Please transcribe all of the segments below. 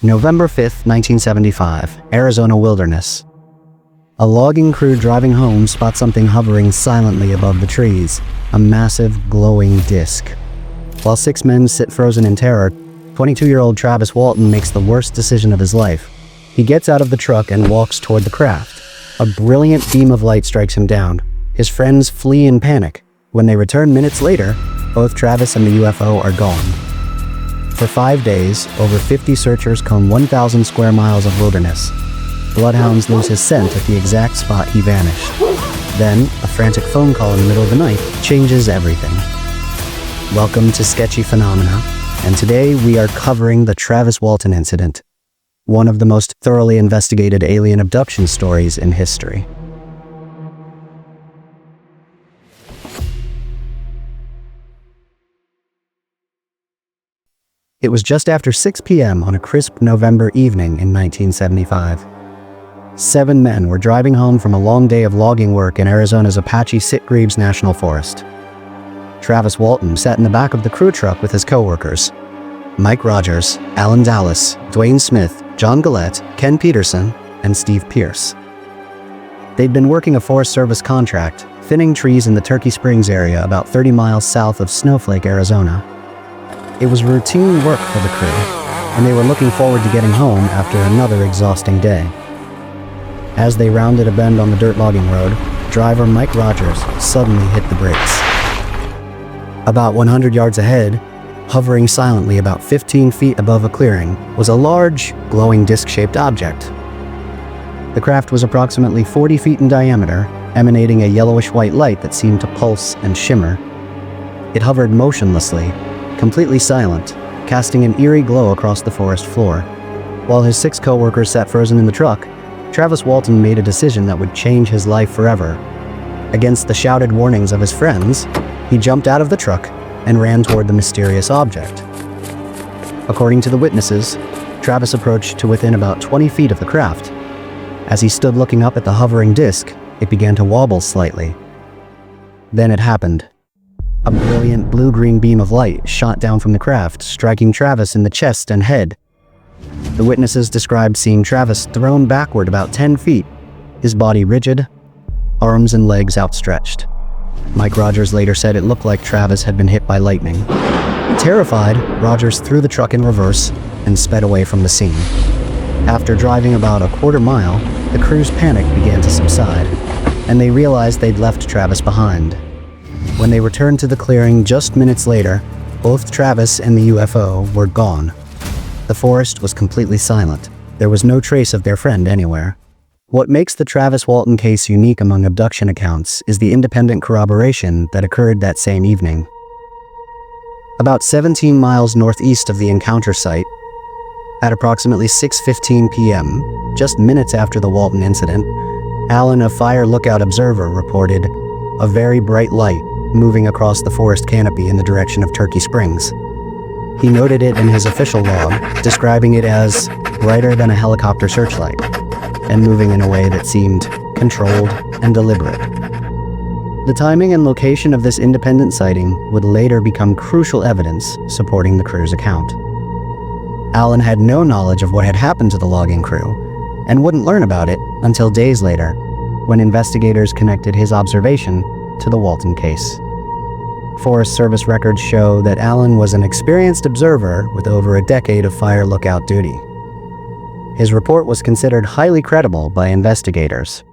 November 5th, 1975, Arizona wilderness. A logging crew driving home spots something hovering silently above the trees, a massive, glowing disc. While 6 men sit frozen in terror, 22-year-old Travis Walton makes the worst decision of his life. He gets out of the truck and walks toward the craft. A brilliant beam of light strikes him down. His friends flee in panic. When they return minutes later, both Travis and the UFO are gone. For 5 days, over 50 searchers comb 1,000 square miles of wilderness. Bloodhounds lose his scent at the exact spot he vanished. Then, a frantic phone call in the middle of the night changes everything. Welcome to Sketchy Phenomena, and today we are covering the Travis Walton incident, one of the most thoroughly investigated alien abduction stories in history. It was just after 6 p.m. on a crisp November evening in 1975. 7 men were driving home from a long day of logging work in Arizona's Apache-Sitgreaves National Forest. Travis Walton sat in the back of the crew truck with his co-workers: Mike Rogers, Alan Dallas, Dwayne Smith, John Gillette, Ken Peterson, and Steve Pierce. They'd been working a Forest Service contract, thinning trees in the Turkey Springs area about 30 miles south of Snowflake, Arizona. It was routine work for the crew, and they were looking forward to getting home after another exhausting day. As they rounded a bend on the dirt logging road, driver Mike Rogers suddenly hit the brakes. About 100 yards ahead, hovering silently about 15 feet above a clearing, was a large, glowing disc-shaped object. The craft was approximately 40 feet in diameter, emanating a yellowish-white light that seemed to pulse and shimmer. It hovered motionlessly, completely silent, casting an eerie glow across the forest floor. While his 6 co-workers sat frozen in the truck, Travis Walton made a decision that would change his life forever. Against the shouted warnings of his friends, he jumped out of the truck and ran toward the mysterious object. According to the witnesses, Travis approached to within about 20 feet of the craft. As he stood looking up at the hovering disc, it began to wobble slightly. Then it happened. A brilliant blue-green beam of light shot down from the craft, striking Travis in the chest and head. The witnesses described seeing Travis thrown backward about 10 feet, his body rigid, arms and legs outstretched. Mike Rogers later said it looked like Travis had been hit by lightning. Terrified, Rogers threw the truck in reverse and sped away from the scene. After driving about a quarter mile, the crew's panic began to subside, and they realized they'd left Travis behind. When they returned to the clearing just minutes later, both Travis and the UFO were gone. The forest was completely silent. There was no trace of their friend anywhere. What makes the Travis Walton case unique among abduction accounts is the independent corroboration that occurred that same evening. About 17 miles northeast of the encounter site, at approximately 6:15 p.m., just minutes after the Walton incident, Alan, a fire lookout observer, reported a very bright light moving across the forest canopy in the direction of Turkey Springs. He noted it in his official log, describing it as brighter than a helicopter searchlight, and moving in a way that seemed controlled and deliberate. The timing and location of this independent sighting would later become crucial evidence supporting the crew's account. Alan had no knowledge of what had happened to the logging crew, and wouldn't learn about it until days later, when investigators connected his observation to the Walton case. Forest Service records show that Alan was an experienced observer with over a decade of fire lookout duty. His report was considered highly credible by investigators.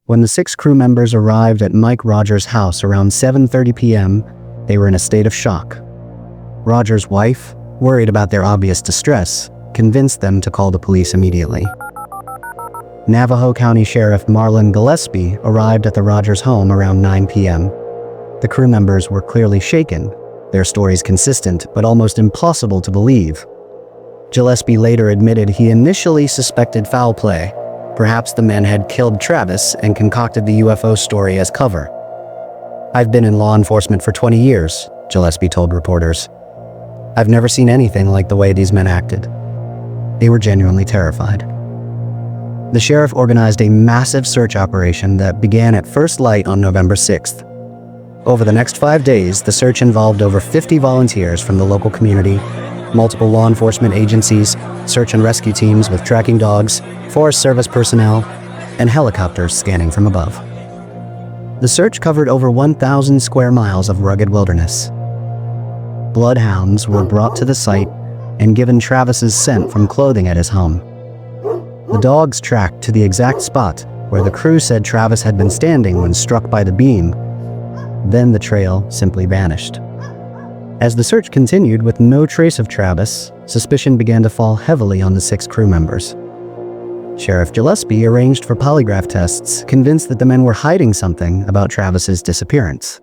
When the 6 crew members arrived at Mike Rogers' house around 7:30 p.m., they were in a state of shock. Rogers' wife, worried about their obvious distress, convinced them to call the police immediately. Navajo County Sheriff Marlon Gillespie arrived at the Rogers home around 9 p.m. The crew members were clearly shaken, their stories consistent but almost impossible to believe. Gillespie later admitted he initially suspected foul play. Perhaps the men had killed Travis and concocted the UFO story as cover. "I've been in law enforcement for 20 years, Gillespie told reporters. "I've never seen anything like the way these men acted." They were genuinely terrified. The sheriff organized a massive search operation that began at first light on November 6th. Over the next 5 days, the search involved over 50 volunteers from the local community, multiple law enforcement agencies, search and rescue teams with tracking dogs, Forest Service personnel, and helicopters scanning from above. The search covered over 1,000 square miles of rugged wilderness. Bloodhounds were brought to the site and given Travis's scent from clothing at his home. The dogs tracked to the exact spot where the crew said Travis had been standing when struck by the beam. Then the trail simply vanished. As the search continued with no trace of Travis, suspicion began to fall heavily on the 6 crew members. Sheriff Gillespie arranged for polygraph tests, convinced that the men were hiding something about Travis's disappearance.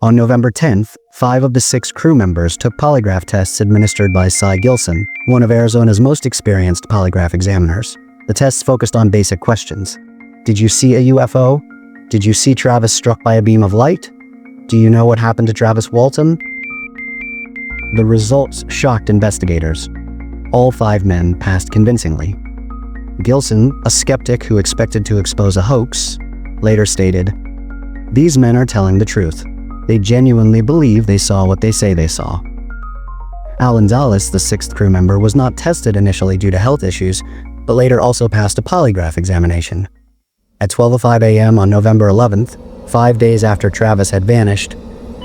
On November 10th, 5 of the 6 crew members took polygraph tests administered by Cy Gilson, one of Arizona's most experienced polygraph examiners. The tests focused on basic questions. Did you see a UFO? Did you see Travis struck by a beam of light? Do you know what happened to Travis Walton? The results shocked investigators. All 5 men passed convincingly. Gilson, a skeptic who expected to expose a hoax, later stated, "These men are telling the truth. They genuinely believe they saw what they say they saw." Alan Dallas, the 6th crew member, was not tested initially due to health issues, but later also passed a polygraph examination. At 12:05 a.m. on November 11th, 5 days after Travis had vanished,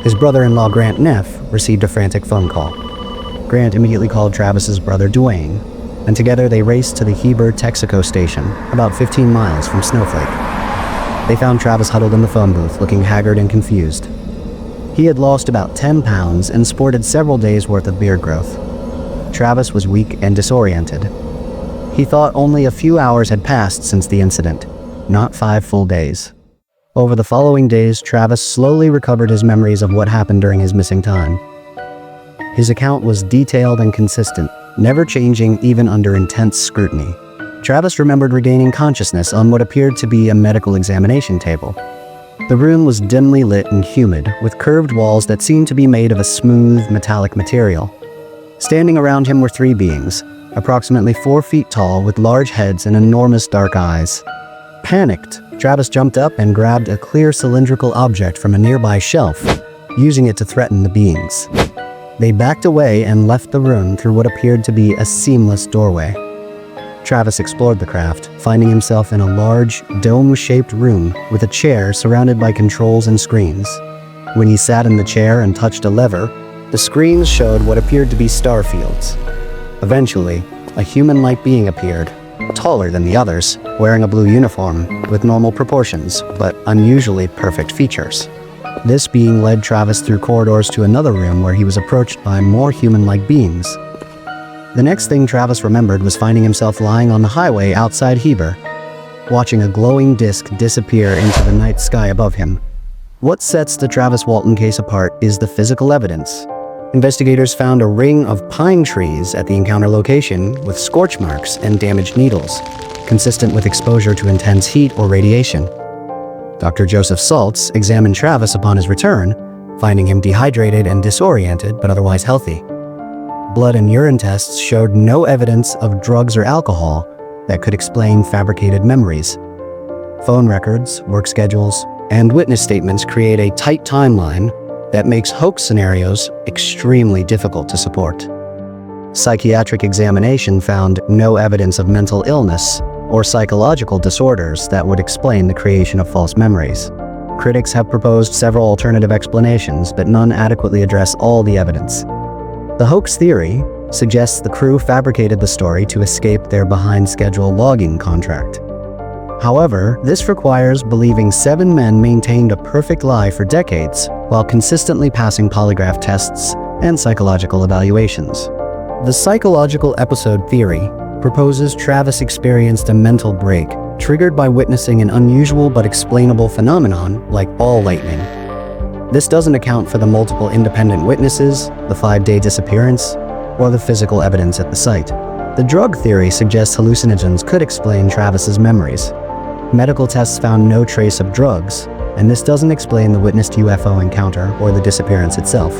his brother-in-law Grant Neff received a frantic phone call. Grant immediately called Travis's brother Dwayne, and together they raced to the Heber, Texaco station, about 15 miles from Snowflake. They found Travis huddled in the phone booth, looking haggard and confused. He had lost about 10 pounds and sported several days' worth of beard growth. Travis was weak and disoriented. He thought only a few hours had passed since the incident, not 5 full days. Over the following days, Travis slowly recovered his memories of what happened during his missing time. His account was detailed and consistent, never changing even under intense scrutiny. Travis remembered regaining consciousness on what appeared to be a medical examination table. The room was dimly lit and humid, with curved walls that seemed to be made of a smooth, metallic material. Standing around him were 3 beings, approximately 4 feet tall, with large heads and enormous dark eyes. Panicked, Travis jumped up and grabbed a clear cylindrical object from a nearby shelf, using it to threaten the beings. They backed away and left the room through what appeared to be a seamless doorway. Travis explored the craft, finding himself in a large, dome-shaped room with a chair surrounded by controls and screens. When he sat in the chair and touched a lever, the screens showed what appeared to be star fields. Eventually, a human-like being appeared, taller than the others, wearing a blue uniform with normal proportions, but unusually perfect features. This being led Travis through corridors to another room where he was approached by more human-like beings. The next thing Travis remembered was finding himself lying on the highway outside Heber, watching a glowing disc disappear into the night sky above him. What sets the Travis Walton case apart is the physical evidence. Investigators found a ring of pine trees at the encounter location with scorch marks and damaged needles, consistent with exposure to intense heat or radiation. Dr. Joseph Saltz examined Travis upon his return, finding him dehydrated and disoriented but otherwise healthy. Blood and urine tests showed no evidence of drugs or alcohol that could explain fabricated memories. Phone records, work schedules, and witness statements create a tight timeline that makes hoax scenarios extremely difficult to support. Psychiatric examination found no evidence of mental illness or psychological disorders that would explain the creation of false memories. Critics have proposed several alternative explanations, but none adequately address all the evidence. The hoax theory suggests the crew fabricated the story to escape their behind-schedule logging contract. However, this requires believing 7 men maintained a perfect lie for decades while consistently passing polygraph tests and psychological evaluations. The psychological episode theory proposes Travis experienced a mental break triggered by witnessing an unusual but explainable phenomenon like ball lightning. This doesn't account for the multiple independent witnesses, the 5-day disappearance, or the physical evidence at the site. The drug theory suggests hallucinogens could explain Travis's memories. Medical tests found no trace of drugs, and this doesn't explain the witnessed UFO encounter or the disappearance itself.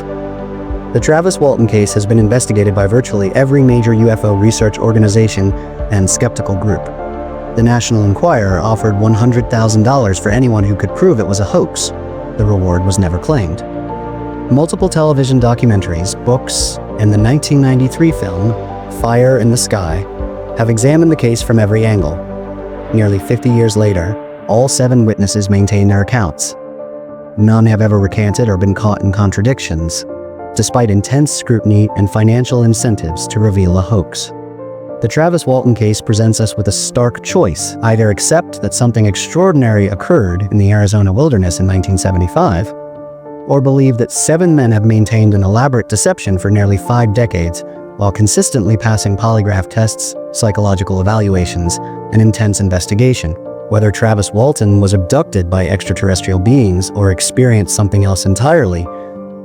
The Travis Walton case has been investigated by virtually every major UFO research organization and skeptical group. The National Enquirer offered $100,000 for anyone who could prove it was a hoax. The reward was never claimed. Multiple television documentaries, books, and the 1993 film, Fire in the Sky, have examined the case from every angle. Nearly 50 years later, all 7 witnesses maintain their accounts. None have ever recanted or been caught in contradictions, despite intense scrutiny and financial incentives to reveal a hoax. The Travis Walton case presents us with a stark choice: either accept that something extraordinary occurred in the Arizona wilderness in 1975, or believe that 7 men have maintained an elaborate deception for nearly 5 decades while consistently passing polygraph tests, psychological evaluations, and intense investigation. Whether Travis Walton was abducted by extraterrestrial beings or experienced something else entirely,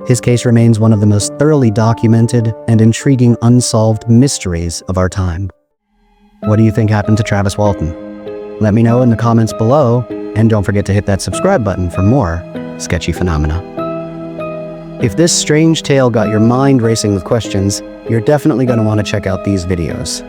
his case remains one of the most thoroughly documented and intriguing unsolved mysteries of our time. What do you think happened to Travis Walton? Let me know in the comments below, and don't forget to hit that subscribe button for more sketchy phenomena. If this strange tale got your mind racing with questions, you're definitely going to want to check out these videos.